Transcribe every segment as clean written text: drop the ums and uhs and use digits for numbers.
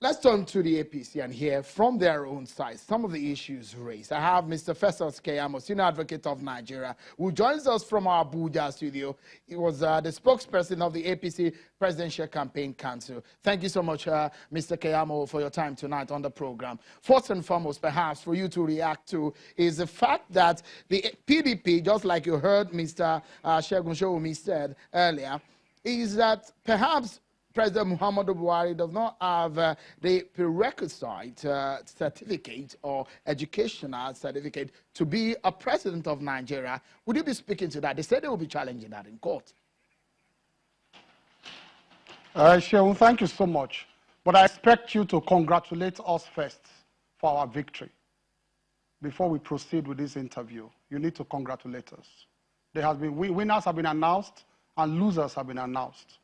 Let's turn to the APC and hear from their own side some of the issues raised. I have Mr. Festus Keyamo, Senior Advocate of Nigeria, who joins us from our Abuja studio. He was the spokesperson of the APC Presidential Campaign Council. Thank you so much, Mr. Keyamo, for your time tonight on the program. First and foremost, perhaps, for you to react to is the fact that the PDP, just like you heard Mr. Segun Showumi said earlier, is that perhaps President Muhammadu Buhari does not have the prerequisite certificate or educational certificate to be a president of Nigeria. Would you be speaking to that? They said they will be challenging that in court. Seun, thank you so much. But I expect you to congratulate us first for our victory. Before we proceed with this interview, you need to congratulate us. There has been winners have been announced and losers have been announced.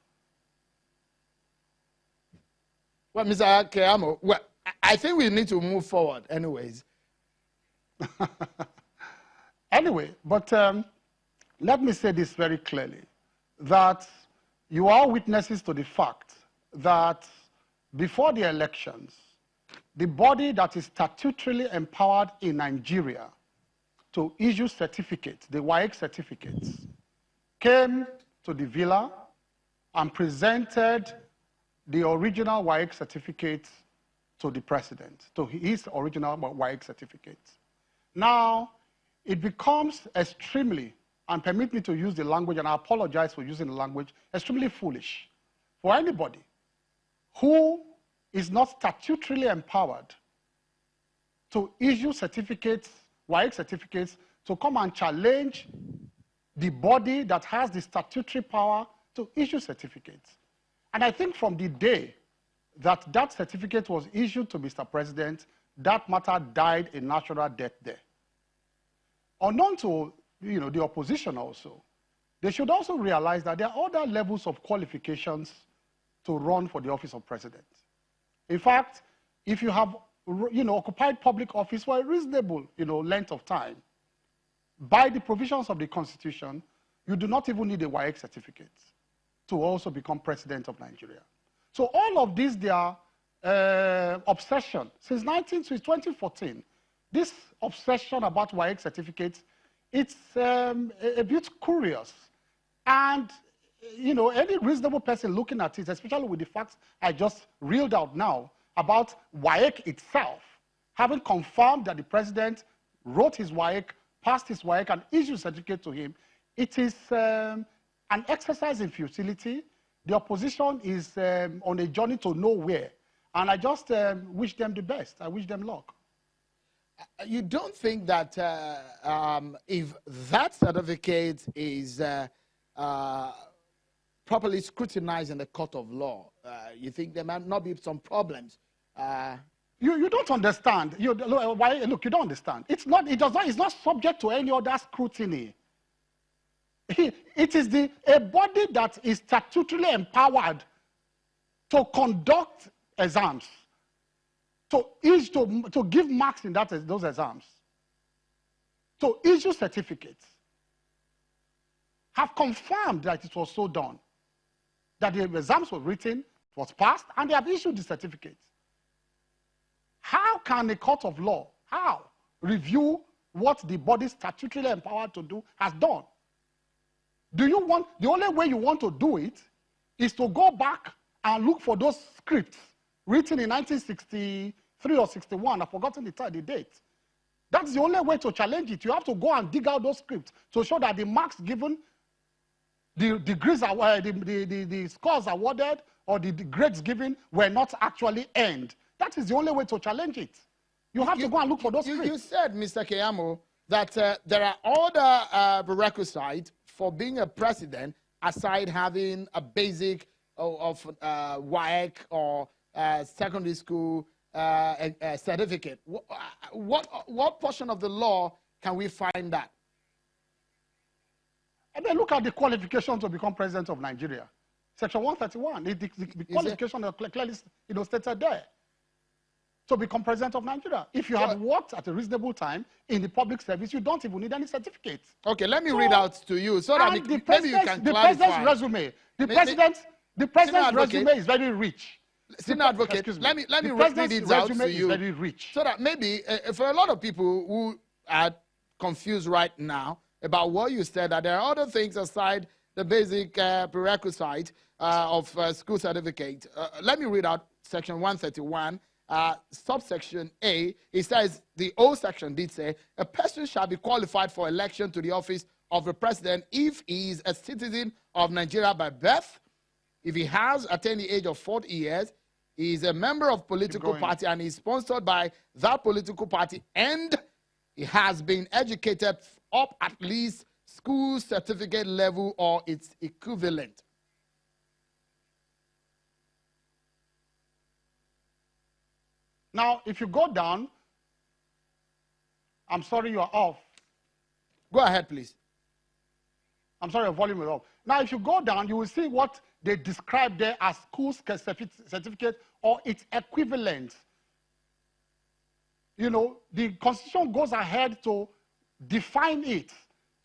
Well, Mr. Keyamo, well, I think we need to move forward anyways. Anyway, but let me say this very clearly, that you are witnesses to the fact that before the elections, the body that is statutorily empowered in Nigeria to issue certificates, the WAEC certificates, came to the villa and presented the original WAEC certificate to the president, to his original WAEC certificate. Now, it becomes extremely, and permit me to use the language, and I apologize for using the language, extremely foolish for anybody who is not statutorily empowered to issue certificates, WAEC certificates, to come and challenge the body that has the statutory power to issue certificates. And I think from the day that that certificate was issued to Mr. President, that matter died a natural death there. Unknown to the opposition also, they should also realize that there are other levels of qualifications to run for the office of president. In fact, if you have occupied public office for a reasonable length of time, by the provisions of the Constitution, you do not even need a WAEC certificate to also become president of Nigeria. So all of these, their obsession, since 2014, this obsession about WAEC certificates, it's a bit curious. And, any reasonable person looking at it, especially with the facts I just reeled out now about WAEC itself, having confirmed that the president wrote his WAEC, passed his WAEC, and issued a certificate to him, it is an exercise in futility. The opposition is on a journey to nowhere. And I just wish them the best. I wish them luck. You don't think that if that certificate is properly scrutinized in the court of law, you think there might not be some problems? You don't understand. Look, you don't understand. It's not subject to any other scrutiny. It is a body that is statutorily empowered to conduct exams, to give marks in those exams, to issue certificates, have confirmed that it was so done, that the exams were written, was passed, and they have issued the certificates. How can a court of law, review what the body statutorily empowered to do has done? The only way you want to do it is to go back and look for those scripts written in 1963 or 61. I've forgotten the date. That's the only way to challenge it. You have to go and dig out those scripts to show that the marks given, the degrees, the scores awarded, or the grades given were not actually earned. That is the only way to challenge it. You have to go and look for those scripts. You said, Mr. Keyamo, that there are other prerequisites for being a president aside having a basic of WAEC or secondary school certificate. What portion of the law can we find that? And then look at the qualifications to become president of Nigeria. Section 131, the qualification are clearly stated there. To become president of Nigeria. If you have worked at a reasonable time in the public service, you don't even need any certificate. Okay, let me read out to you so that maybe you can clarify. The president's resume is very rich. Senior advocate, let me read it out to you, very rich. So that maybe for a lot of people who are confused right now about what you said, that there are other things aside the basic prerequisite of school certificate. Let me read out section 131, subsection A. It says, the old section did say, a person shall be qualified for election to the office of the president if he is a citizen of Nigeria by birth, if he has attained the age of 40 years, he is a member of political party and is sponsored by that political party, and he has been educated up at least school certificate level or its equivalent. Now, if you go down, I'm sorry, you are off. Go ahead, please. I'm sorry, your volume is off. Now, if you go down, you will see what they describe there as school certificate or its equivalent. You know, the Constitution goes ahead to define it.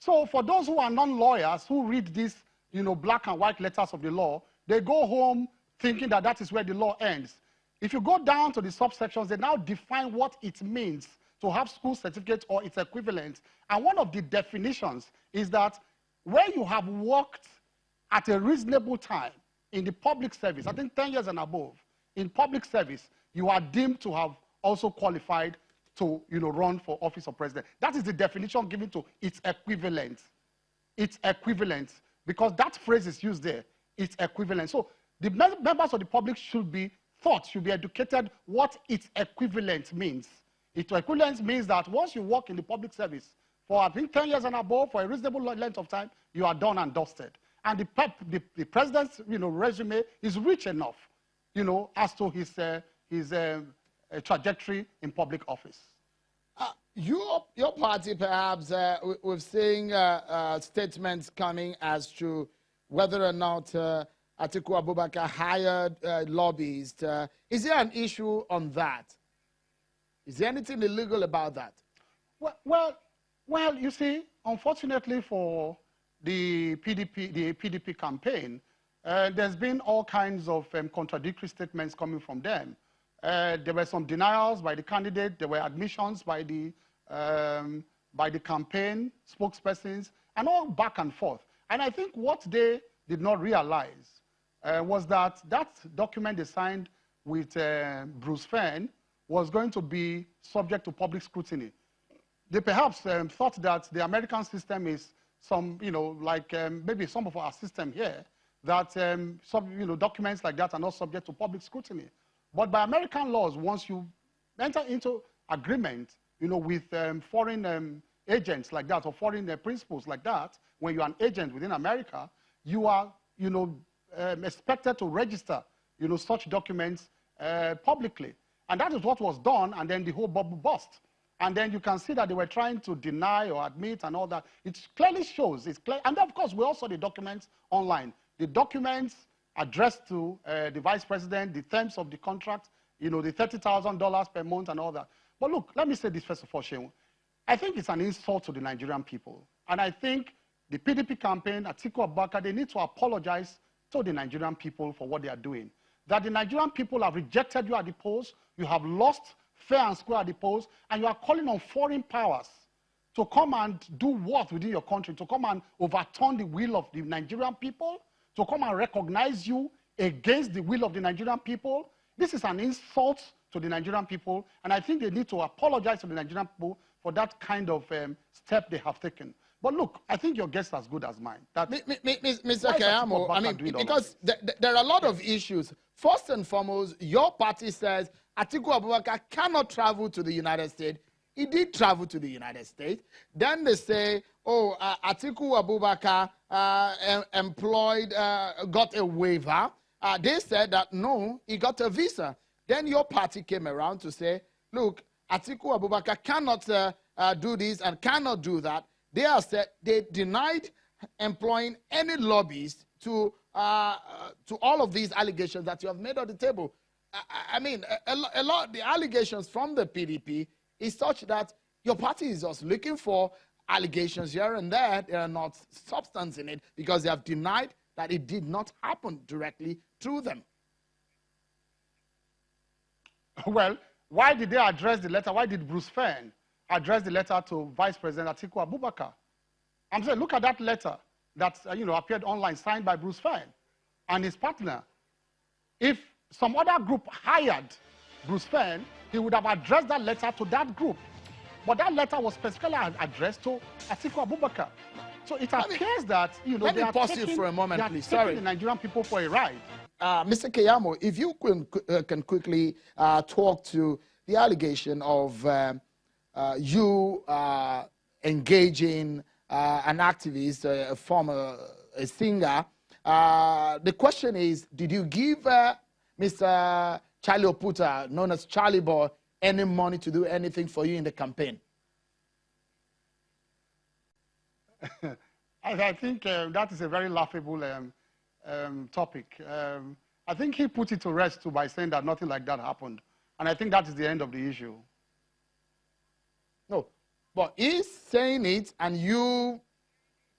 So for those who are non-lawyers who read these, you know, black and white letters of the law, they go home thinking that that is where the law ends. If you go down to the subsections, they now define what it means to have school certificate or its equivalent. And one of the definitions is that where you have worked at a reasonable time in the public service, I think 10 years and above, in public service, you are deemed to have also qualified to, you know, run for office of president. That is the definition given to its equivalent. Its equivalent, because that phrase is used there, its equivalent. So the members of the public should be educated what its equivalent means. Its equivalent means that once you work in the public service for, I think, 10 years and above, for a reasonable length of time, you are done and dusted. And the president's, you know, resume is rich enough, you know, as to his trajectory in public office. Your party, perhaps, we've seen statements coming as to whether or not Atiku Abubakar hired lobbyists. Is there an issue on that? Is there anything illegal about that? Well, you see, unfortunately for the PDP campaign, there's been all kinds of contradictory statements coming from them. There were some denials by the candidate. There were admissions by the campaign spokespersons, and all back and forth. And I think what they did not realize was that that document they signed with Bruce Fenn was going to be subject to public scrutiny. They perhaps thought that the American system is some, you know, like maybe some of our system here, that some, you know, documents like that are not subject to public scrutiny. But by American laws, once you enter into agreement, you know, with foreign agents like that, or foreign principals like that, when you're an agent within America, you are, you know, expected to register, you know, such documents publicly. And that is what was done, and then the whole bubble burst. And then you can see that they were trying to deny or admit and all that. It clearly shows, it's clear. And of course, we also saw the documents online. The documents addressed to the vice president, the terms of the contract, you know, the $30,000 per month and all that. But look, let me say this first of all, Shehu. I think it's an insult to the Nigerian people. And I think the PDP campaign, Atiku Abubakar, they need to apologize to the Nigerian people for what they are doing. That the Nigerian people have rejected you at the polls, you have lost fair and square at the polls, and you are calling on foreign powers to come and do what within your country, to come and overturn the will of the Nigerian people, to come and recognize you against the will of the Nigerian people. This is an insult to the Nigerian people, and I think they need to apologize to the Nigerian people for that kind of step they have taken. But look, I think your guess is as good as mine. Mr. Keyamo, I mean, because there are a lot of issues. First and foremost, your party says Atiku Abubakar cannot travel to the United States. He did travel to the United States. Then they say, oh, Atiku Abubakar got a waiver. They said that, no, he got a visa. Then your party came around to say, look, Atiku Abubakar cannot do this and cannot do that. They denied employing any lobbyist to all of these allegations that you have made on the table. I mean, a lot of the allegations from the PDP is such that your party is just looking for allegations here and there. There are not substance in it because they have denied that it did not happen directly through them. Well, why did they address the letter? Why did Bruce Fern address the letter to Vice President Atiku Abubakar? I'm saying, look at that letter that appeared online, signed by Bruce Fern and his partner. If some other group hired Bruce Fern, he would have addressed that letter to that group. But that letter was specifically addressed to Atiku Abubakar. So it appears that, let me pause you for a moment, please. Sorry. The Nigerian people for a ride. Mr. Keyamo, if you can quickly talk to the allegation of you engaging an activist, a singer. The question is, did you give Mr. Charlie Oputa, known as Charlie Boy, any money to do anything for you in the campaign? I think that is a very laughable topic. I think he put it to rest too by saying that nothing like that happened. And I think that is the end of the issue. No, but he's saying it and you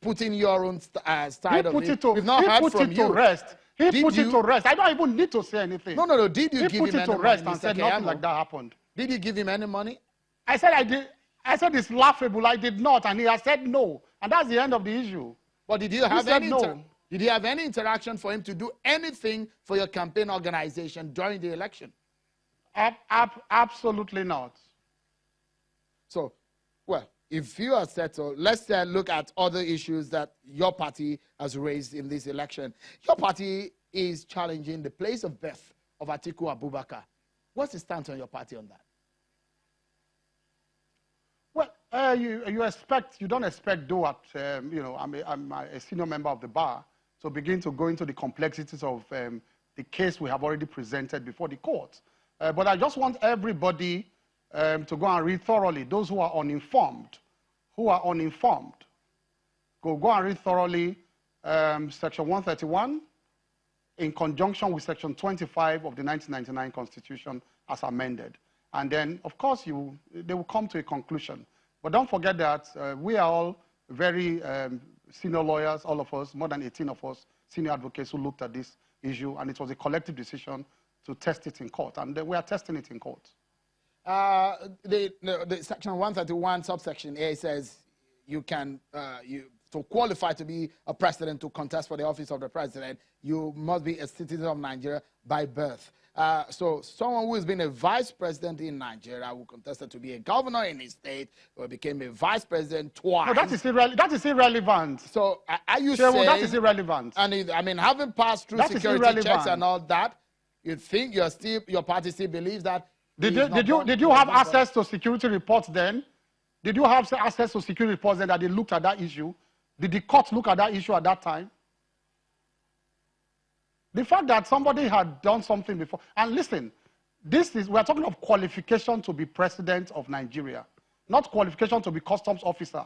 put in your own side of it. We've not heard from you. He put it to rest. He put it to rest. I don't even need to say anything. No. Did you give him any money? He put it to rest and said nothing like that happened. Did you give him any money? I said I did. I said it's laughable. I did not, and he has said no, and that's the end of the issue. But did you have Did you have any interaction for him to do anything for your campaign organization during the election? Absolutely not. So, well, if you are settled, let's look at other issues that your party has raised in this election. Your party is challenging the place of birth of Atiku Abubakar. What's the stance on your party on that? Well, you don't expect, though, I'm a senior member of the bar, to begin to go into the complexities of the case we have already presented before the court. But I just want everybody to go and read thoroughly. Those who are uninformed, go and read thoroughly Section 131 in conjunction with Section 25 of the 1999 Constitution as amended. And then, of course, they will come to a conclusion. But don't forget that we are all very senior lawyers, all of us, more than 18 of us, senior advocates who looked at this issue, and it was a collective decision to test it in court, and we are testing it in court. The Section 131, subsection A says you can, to qualify to be a president, to contest for the office of the president, you must be a citizen of Nigeria by birth. So someone who has been a vice president in Nigeria, who contested to be a governor in his state, or became a vice president twice. No, that is irrelevant. So are you saying... that is irrelevant. And I mean, having passed through security checks and all that, you think your party still believes that... Did you have access to security reports then? Did you have access to security reports then that they looked at that issue? Did the court look at that issue at that time? The fact that somebody had done something before, and listen, we're talking of qualification to be president of Nigeria, not qualification to be customs officer,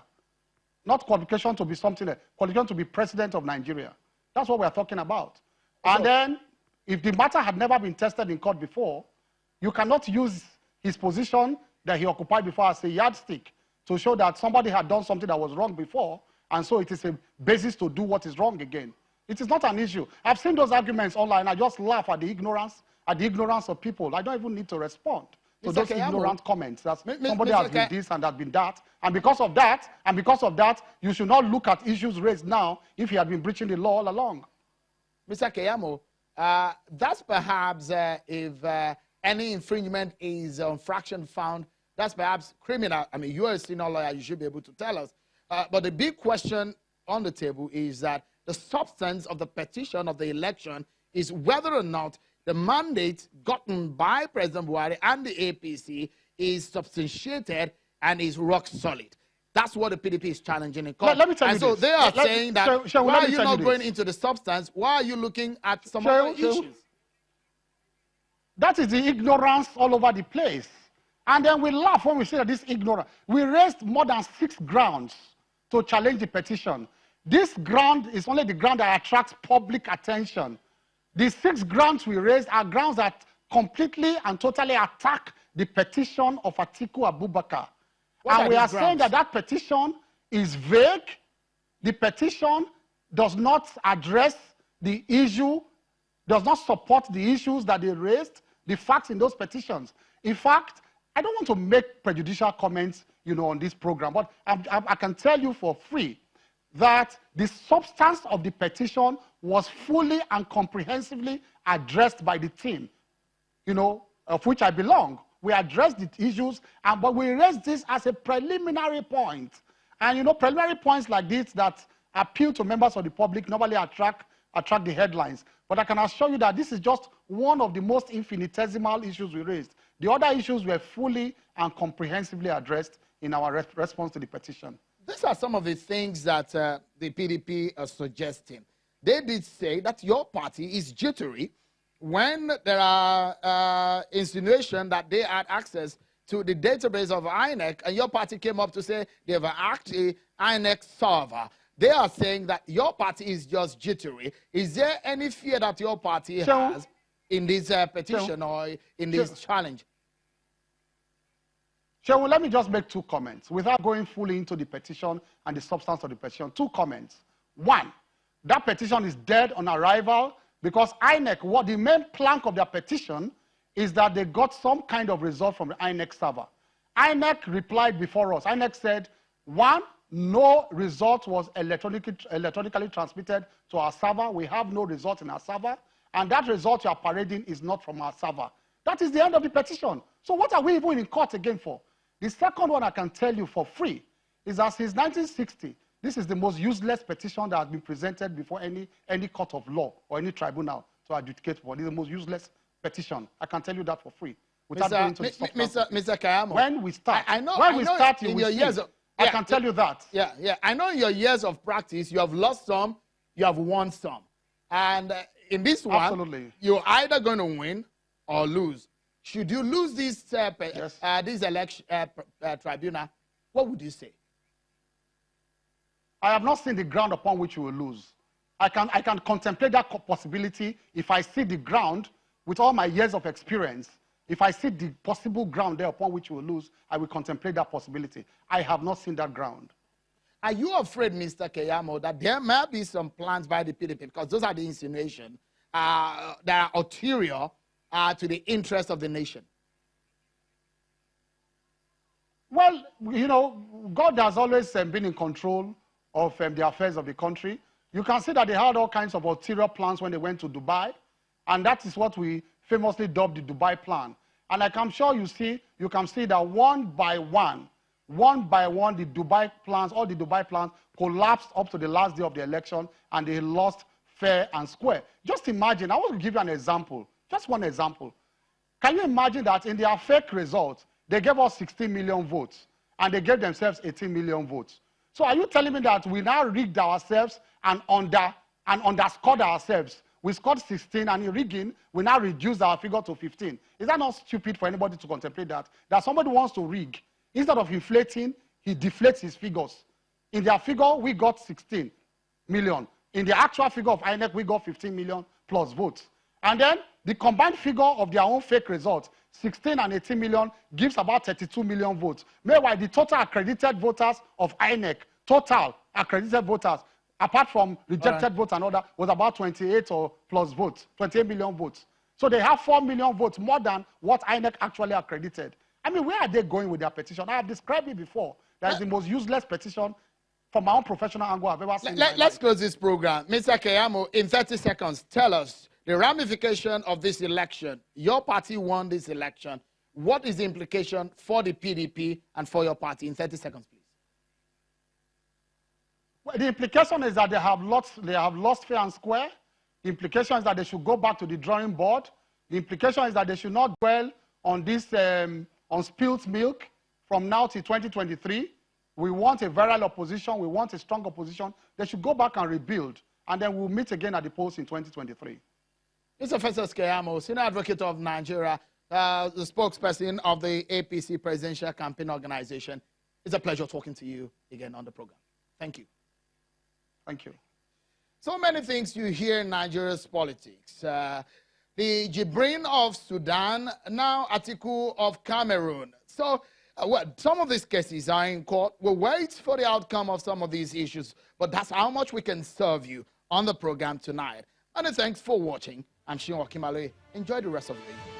not qualification to be something else, qualification to be president of Nigeria. That's what we're talking about. And then, if the matter had never been tested in court before, you cannot use his position that he occupied before as a yardstick to show that somebody had done something that was wrong before, and so it is a basis to do what is wrong again. It is not an issue. I've seen those arguments online. I just laugh at the ignorance of people. I don't even need to respond to those ignorant comments. That somebody has been this and has been that. And because of that, you should not look at issues raised now if he had been breaching the law all along. Mr. Keyamo, that's perhaps if any infringement is infraction found, that's perhaps criminal. I mean, you're a senior lawyer. You should be able to tell us. But the big question on the table is that the substance of the petition of the election is whether or not the mandate gotten by President Buhari and the APC is substantiated and is rock solid. That's what the PDP is challenging in court. Let me tell you this. So they are saying that, why are you not going into the substance? Why are you looking at some other issues? That is the ignorance all over the place. And then we laugh when we say that this ignorance. We raised more than 6 grounds to challenge the petition. This ground is only the ground that attracts public attention. The 6 grounds we raised are grounds that completely and totally attack the petition of Atiku Abubakar. And we are saying that that petition is vague. The petition does not address the issue, does not support the issues that they raised, the facts in those petitions. In fact, I don't want to make prejudicial comments, on this program, but I can tell you for free that the substance of the petition was fully and comprehensively addressed by the team, of which I belong. We addressed the issues, but we raised this as a preliminary point. And preliminary points like this that appeal to members of the public normally attract the headlines. But I can assure you that this is just one of the most infinitesimal issues we raised. The other issues were fully and comprehensively addressed in our response to the petition. These are some of the things that the PDP are suggesting. They did say that your party is jittery when there are insinuations that they had access to the database of Inex, and your party came up to say they have hacked the Inex server. They are saying that your party is just jittery. Is there any fear that your party has in this petition or in this challenge? Sure, let me just make 2 comments without going fully into the petition and the substance of the petition. 2 comments. 1, that petition is dead on arrival because Inex, the main plank of their petition is that they got some kind of result from the Inex server. Inex replied before us. Inex said, 1, no result was electronically transmitted to our server. We have no result in our server. And that result you are parading is not from our server. That is the end of the petition. So what are we even in court again for? The second one I can tell you for free is that since 1960, this is the most useless petition that has been presented before any court of law or any tribunal to adjudicate for. This is the most useless petition. I can tell you that for free. Without going to the Mr. Keyamo, when we start, I can tell you that. Yeah. I know in your years of practice, you have lost some, you have won some. And in this one, absolutely, you're either going to win or lose. Should you lose this election tribunal, what would you say? I have not seen the ground upon which you will lose. I can contemplate that possibility if I see the ground with all my years of experience. If I see the possible ground there upon which you will lose, I will contemplate that possibility. I have not seen that ground. Are you afraid, Mr. Keyamo, that there might be some plans by the PDP, because those are the insinuations, that are ulterior to the interest of the nation? Well, God has always been in control of the affairs of the country. You can see that they had all kinds of ulterior plans when they went to Dubai, and that is what we famously dubbed the Dubai plan. And like I'm sure you can see that one by one, the Dubai plans, all the Dubai plans collapsed up to the last day of the election, and they lost fair and square. Just imagine, I want to give you an example, just one example. Can you imagine that in their fake results, they gave us 16 million votes, and they gave themselves 18 million votes? So are you telling me that we now rigged ourselves and underscored ourselves? We scored 16, and in rigging, we now reduced our figure to 15. Is that not stupid for anybody to contemplate that? That somebody wants to rig. Instead of inflating, he deflates his figures. In their figure, we got 16 million. In the actual figure of Inex, we got 15 million plus votes. And then the combined figure of their own fake results, 16 and 18 million, gives about 32 million votes. Meanwhile, the total accredited voters of Inex, total accredited voters, apart from rejected votes and all that, was about 28 or plus votes, 28 million votes. So they have 4 million votes more than what Inex actually accredited. I mean, where are they going with their petition? I have described it before. That is the most useless petition from my own professional angle I've ever seen. Let's close this program. Mr. Keyamo, in 30 seconds, tell us the ramification of this election. Your party won this election. What is the implication for the PDP and for your party? In 30 seconds, please. Well, the implication is that they have lost fair and square. The implication is that they should go back to the drawing board. The implication is that they should not dwell on this on spilt milk from now till 2023. We want a viral opposition. We want a strong opposition. They should go back and rebuild, and then we'll meet again at the polls in 2023. Mr. Festus Keyamo, Senior Advocate of Nigeria, the spokesperson of the APC Presidential Campaign Organization. It's a pleasure talking to you again on the program. Thank you. Thank you. So many things you hear in Nigeria's politics. The Jibrin of Sudan, now Atiku of Cameroon. So, some of these cases are in court. We'll wait for the outcome of some of these issues, but that's how much we can serve you on the program tonight. And thanks for watching. I'm Shinwa Kimale. Enjoy the rest of the day.